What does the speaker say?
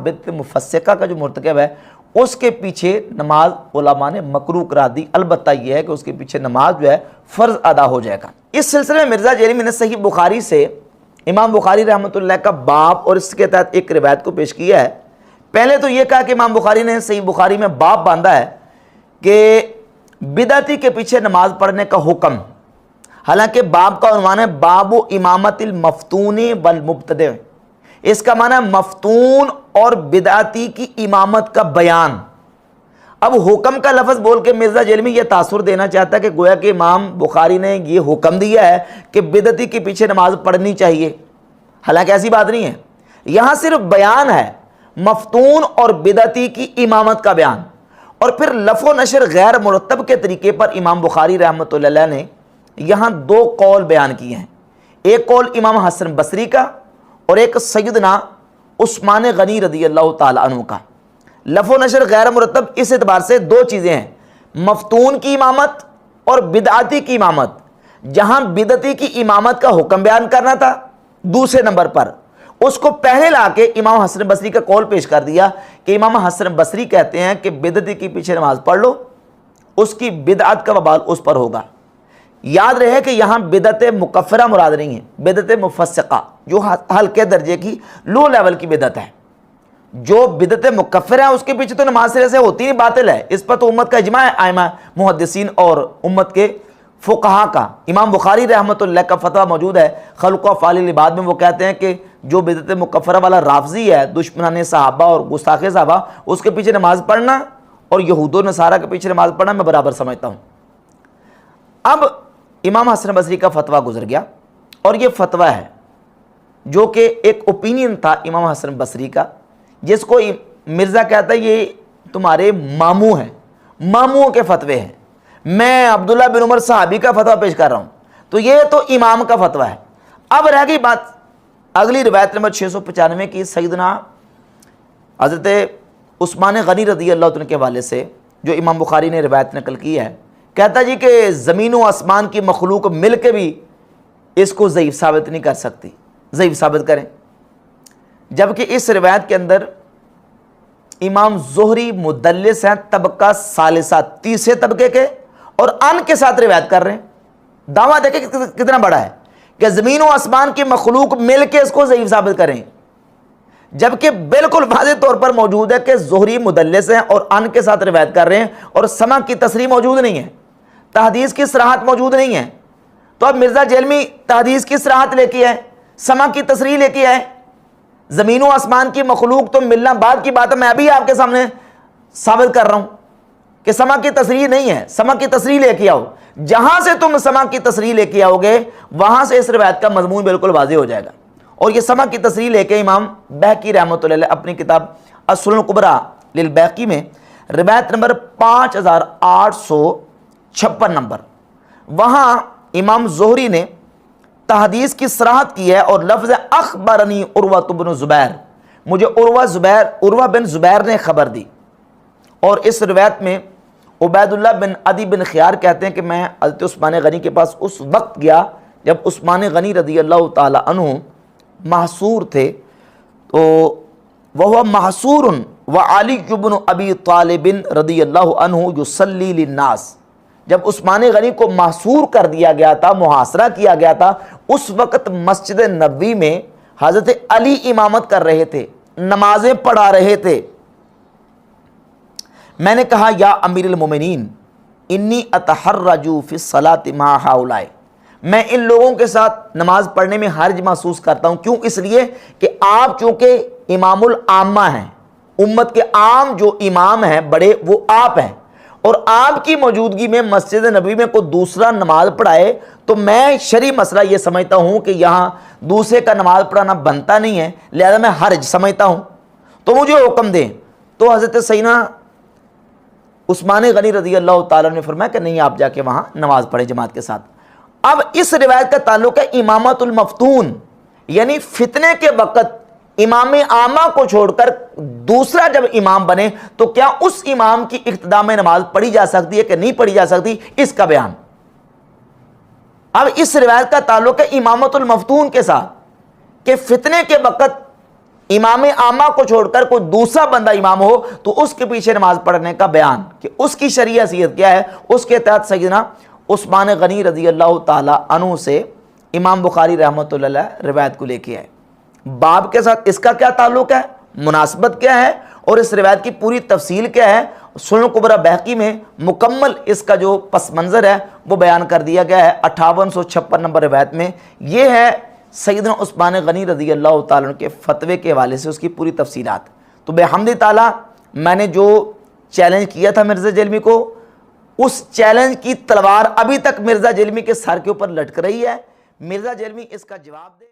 बिदअत मुफस्सिका का जो मुर्तकब है उसके पीछे नमाज उलमा ने मकरूह करार दी। अलबत्ता यह है कि उसके पीछे नमाज जो है फ़र्ज अदा हो जाएगा। इस सिलसिले में मिर्ज़ा जेलमी ने सही बुखारी से इमाम बुखारी रहमतुल्लाह का बाब और इसके तहत एक रिवायत को पेश किया है। पहले तो ये कहा कि इमाम बुखारी ने सही बुखारी में बाब बांधा है कि बिदअती के पीछे नमाज पढ़ने का हुक्म। हालांकि बाब का उन्वान है बाबु इमामतिल मफ्तूनी वल मुब्तदे। इसका माना है मफ्तून और बिदअती की इमामत का बयान। अब हुक्म का लफ्ज़ बोल के मिर्ज़ा जेलमी ये तासुर देना चाहता है कि गोया कि इमाम बुखारी ने ये हुक्म दिया है कि बिदअती के पीछे नमाज पढ़नी चाहिए। हालांकि ऐसी बात नहीं है, यहाँ सिर्फ बयान है मफ्तून और बिदअती की इमामत का बयान। और फिर लफ़ो नशर गैर मुरतब के तरीके पर इमाम बुखारी रहमतुल्लाह ने यहाँ दो कौल बयान किए हैं। एक कौल इमाम हसन बसरी का और एक सैयदना उस्मान गनी रदी अल्लाह ताला अन्हु का। लफ़ो नशर गैर मुरतब इस एतबार से दो चीज़ें हैं, मफ्तून की इमामत और बिदअती की इमामत। जहाँ बिदअती की इमामत का हुक्म बयान करना था दूसरे नंबर पर, उसको पहले लाके इमाम हसन बसरी का कौल पेश कर दिया कि इमाम हसन बसरी कहते हैं कि बिदअती के पीछे नमाज पढ़ लो, उसकी बिदअत का वबाल उस पर होगा। याद रहे कि यहाँ बिदअत मुकफ़रा मुराद नहीं है, बिदअत मुफस्सिका जो हल्के दर्जे की लो लेवल की बिदअत है। जो बिदअत मुकफ़रा है उसके पीछे तो नमाज सिरे से होती नहीं, बातिल है। इस पर तो उम्मत का इजमा है, आइमा मुहद्दिसीन और उम्मत के फ़ुक़हा का। इमाम बुखारी रहमतुल्लाह का फतवा मौजूद है खल्क़ व अफ़आलिल इबाद में। वो कहते हैं कि जो बिदअत मुकफ़रा वाला राफ़ज़ी है, दुश्मनाने सहाबा और गुस्ताखे सहाबा, उसके पीछे नमाज पढ़ना और यहूदो नसारा के पीछे नमाज पढ़ना मैं बराबर समझता हूँ। अब इमाम हसन बसरी का फतवा गुजर गया और ये फतवा है जो कि एक ओपिनियन था इमाम हसन बसरी का, जिसको मिर्ज़ा कहता है ये तुम्हारे मामू हैं, मामुओं के फतवे हैं। मैं अब्दुल्ला बिन उमर सहाबी का फतवा पेश कर रहा हूँ, तो ये तो इमाम का फतवा है। अब रह गई बात अगली रिवायत नंबर 695 की सैयदना हज़रत उस्मान गनी रज़ी अल्लाह अन्हु के हवाले से, जो इमाम बुखारी ने रिवायत नकल की है। कहता जी कि ज़मीन व आसमान की मखलूक मिल के भी इसको ज़ईफ़ साबित नहीं कर सकती, ज़ईफ़ साबित करें। जबकि इस रिवायत के अंदर इमाम ज़ुहरी मुदल्लिस हैं, तबका सालिसा तीसरे तबके के, और अन के साथ रिवायत कर रहे हैं। दावा देखें कितना बड़ा है कि ज़मीन व आसमान की मखलूक मिल के इसको ज़ईफ़ साबित करें। जबकि बिल्कुल वाज़ेह तौर पर मौजूद है कि ज़ुहरी मुदल्लिस हैं और अन के साथ रिवायत कर रहे हैं, और समा की तसरीह मौजूद नहीं है, तहदीस की सराहत मौजूद नहीं है। तो अब मिर्ज़ा जेलमी तहदीस की सराहत लेके आए, समा की तसरीह लेके आए। ज़मीन व आसमान की मखलूक तो मिलना बाद की बात है, मैं अभी आपके सामने साबित कर रहा हूँ कि समा की तसरीह नहीं है। समा की तसरीह लेके आओ, जहाँ से तुम समा की तसरीह लेके आओगे वहाँ से इस रिवायत का मजमून बिल्कुल वाज़ेह हो जाएगा। और ये समा की तसरीह लेके इमाम बैकी रहमतुल्लाह अपनी किताब अस-सुनन कुबरा लिल बैकी में रिवायत नंबर 5856 नंबर, वहाँ इमाम ज़ुहरी ने तहदीस की सराहत की है और लफ्ज़ अख़बरनी उर्वा बिन ज़ुबैर, मुझे उर्वा बिन ज़ुबैर ने खबर दी। और इस रिवायत में उबैदुल्लाह बिन अदी बिन ख़ियार कहते हैं कि मैं हज़रत उस्मान गनी के पास उस वक्त गया जब उस्मान गनी रज़ी अल्लाह ताला अन्हु महसूर थे। तो वह महसूरुन व अली इब्न अबी तालिब रज़ी अल्लाह अन्हु युसल्ली लिन्नास, जब उस्मान गनी को महसूर कर दिया गया था, मुहासरा किया गया था, उस वक़्त मस्जिद नबवी में हज़रत अली इमामत कर रहे थे, नमाजें पढ़ा रहे थे। मैंने कहा या अमीरुल मोमिनीन इन्नी अतहर्रजु फी सलाति मा हाउलाए, मैं इन लोगों के साथ नमाज पढ़ने में हर्ज महसूस करता हूँ। क्यों? इसलिए कि आप चूँकि इमामुल आम्मा हैं, उम्मत के आम जो इमाम हैं बड़े वो आप हैं, और आपकी मौजूदगी में मस्जिद नबी में कोई दूसरा नमाज पढ़ाए तो मैं शरई मसला ये समझता हूँ कि यहाँ दूसरे का नमाज पढ़ाना बनता नहीं है, लिहाजा मैं हर्ज समझता हूँ, तो मुझे हुक्म दें। तो हज़रत सैयदना उस्मान गनी रज़ी अल्लाह ताला ने फरमाया कि नहीं, आप जाके वहाँ नमाज पढ़े जमात के साथ। अब इस रिवायत का ताल्लुक है इमामतुल मफ्तून, यानी फितने के वक़्त इमाम आमा को छोड़कर दूसरा जब इमाम बने तो क्या उस इमाम की इक्तिदा में नमाज पढ़ी जा सकती है कि नहीं पढ़ी जा सकती, इसका बयान। अब इस रिवायत का ताल्लुक है इमामतुल मफ्तून के साथ कि फितने के वक़्त امام عامہ کو چھوڑ کر کوئی دوسرا بندہ امام ہو تو اس کے پیچھے نماز پڑھنے کا بیان کہ اس کی شرعی حیثیت کیا ہے، اس کے تحت سیدنا عثمان غنی رضی اللہ تعالی عنہ سے امام بخاری رحمۃ اللہ علیہ روایت کو لے کے آئے۔ باب کے ساتھ اس کا کیا تعلق ہے، مناسبت کیا ہے، اور اس روایت کی پوری تفصیل کیا ہے، سنن کبریٰ بہقی میں مکمل اس کا جو پس منظر ہے وہ بیان کر دیا گیا ہے 5856 نمبر روایت میں۔ یہ ہے سیدنا عثمان غنی رضی اللہ تعالیٰ عنہ کے فتوے کے حوالے سے اس کی پوری تفصیلات۔ تو بحمد تعالیٰ میں نے جو چیلنج کیا تھا مرزا جیلمی کو، اس چیلنج کی تلوار ابھی تک مرزا جیلمی کے سر کے اوپر لٹک رہی ہے۔ مرزا جیلمی اس کا جواب دے۔